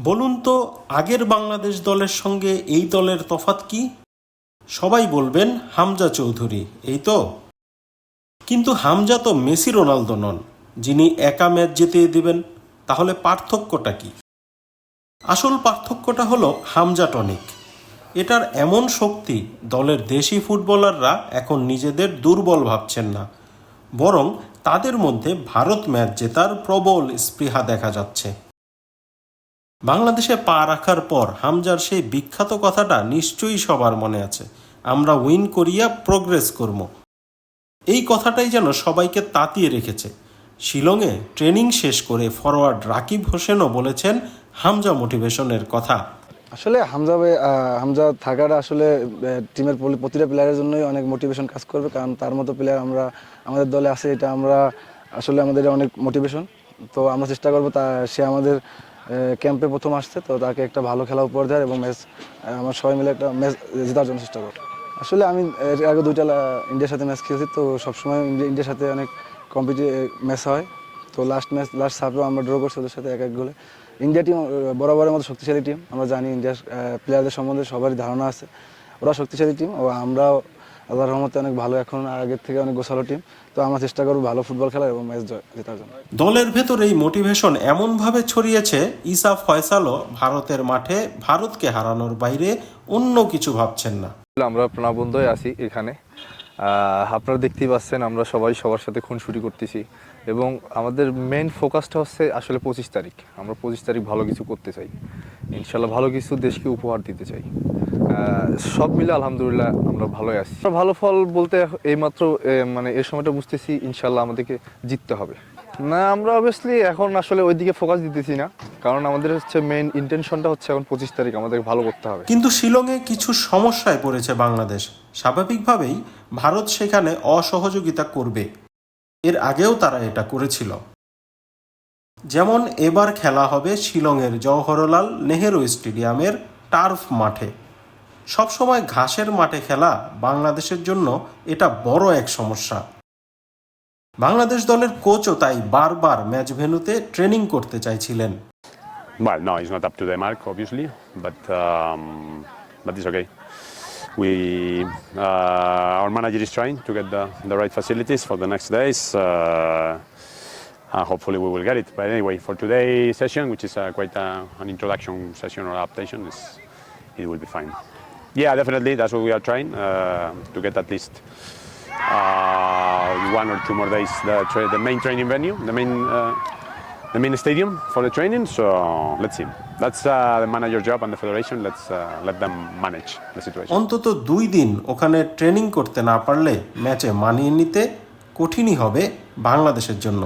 বলুন তো আগের বাংলাদেশ দলের সঙ্গে এই দলের তফাৎ কি? সবাই বলবেন হামজা চৌধুরী, এই তো। কিন্তু হামজা তো মেসি রোনালদো নন, যিনি একা ম্যাচ জিতিয়ে দিবেন। তাহলে পার্থক্যটা কি? আসল পার্থক্যটা হলো হামজা টনিক। এটার এমন শক্তি দলের দেশি ফুটবলাররা এখন নিজেদের দুর্বল ভাবছেন না, বরং তাদের মধ্যে ভারত ম্যাচ জেতার প্রবল স্পৃহা দেখা যাচ্ছে। বাংলাদেশে পা রাখার পর হামজার সেই বিখ্যাত কথাটা নিশ্চয়ই সবার মনে আছে, আমরা উইন করিয়া প্রোগ্রেস করব। এই কথাটাই যেন সবাইকে তাতিয়ে রেখেছে। শিলংয়ে ট্রেনিং শেষ করে ফরওয়ার্ড রাকিব হোসেনও বলেছেন হামজা মোটিভেশনের কথা। আসলে হামজা থাকাটা আসলে টিমের প্রতিটা প্লেয়ারের জন্যই অনেক মোটিভেশন কাজ করবে, কারণ তার মতো প্লেয়ার আমাদের দলে আছে, এটা আমাদের অনেক মোটিভেশন। তো আমরা চেষ্টা করবো সে আমাদের ক্যাম্পে প্রথম আসছে, তো তাকে একটা ভালো খেলা উপহার দেওয়ার এবং আমরা সবাই মিলে একটা ম্যাচ জেতার জন্য চেষ্টা করবো। আসলে আমি এর আগে 2টা ইন্ডিয়ার সাথে ম্যাচ খেলছি, তো সবসময় ইন্ডিয়ার সাথে অনেক ম্যাচ হয়। তো লাস্ট সাপেও আমরা ড্র করছি ওদের সাথে 1-1 গোলে। ইন্ডিয়া টিম বরাবরের মতো শক্তিশালী টিম, আমরা জানি ইন্ডিয়ার প্লেয়ারদের সম্বন্ধে সবারই ধারণা আছে, ওরা শক্তিশালী টিম ও আমরাও আল্লাহর রহমতে অনেক ভালো, এখন আগের থেকে অনেক গোছালো টিম। তো আমরা চেষ্টা করবো ভালো ফুটবল খেলার এবং ম্যাচ জেতার জন্য। দলের ভেতর এই মোটিভেশন এমনভাবে ছড়িয়েছে, ইসা ফয়সালও ভারতের মাঠে ভারতকে হারানোর বাইরে অন্য কিছু ভাবছেন না। আমরা প্রাণবন্ধই আছি এখানে, আপনারা দেখতেই পাচ্ছেন আমরা সবাই সবার সাথে খুনসুটি করতেছি এবং আমাদের মেইন ফোকাসটা হচ্ছে আসলে 25 তারিখ। আমরা 25 তারিখ ভালো কিছু করতে চাই, ইনশাল্লাহ ভালো কিছু দেশকে উপহার দিতে চাই। সব মিলে আলহামদুলিল্লাহ আমরা ভালোই আছি। ভালো ফল বলতে এইমাত্র এই সময়টা বুঝতেছি ইনশাল্লাহ আমাদেরকে জিততে হবে। না, আমরা অবভিয়াসলি এখন আসলে ওইদিকে ফোকাস দিতেছি না, কারণ আমাদের মেইন ইন্টেনশনটা হচ্ছে এখন 25 তারিখ আমাদের ভালো করতে হবে। কিন্তু শিলংয়ে কিছু সমস্যায় পড়েছে বাংলাদেশ। স্বাভাবিকভাবেই ভারত সেখানে অসহযোগিতা করবে, এর আগেও তারা এটা করেছিল। যেমন এবার খেলা হবে শিলংয়ের জওহরলাল নেহেরু স্টেডিয়ামের টার্ফ মাঠে। সবসময় ঘাসের মাঠে খেলা বাংলাদেশের জন্য এটা বড় এক সমস্যা। বাংলাদেশ দলের কোচও তাই বারবার ম্যাচ ভেন্যুতে ট্রেনিং করতে চাইছিলেন। Well, no, it's not up to the mark, obviously, but it's okay. Our manager is trying to get the right facilities for the next days. Hopefully we will get it. But anyway, for today's session, which is quite an introduction session or adaptation, it will be fine. Yeah, definitely, that's what we are trying, to get at least 1 or 2 more days the main training venue, the main stadium for the training. So let's see. That's the manager job and the federation. Let's let them manage the situation. অন্তত 2 দিন ওখানে training করতে না পারলে ম্যাচে মানিয়ে নিতে কঠিনই হবে বাংলাদেশের জন্য।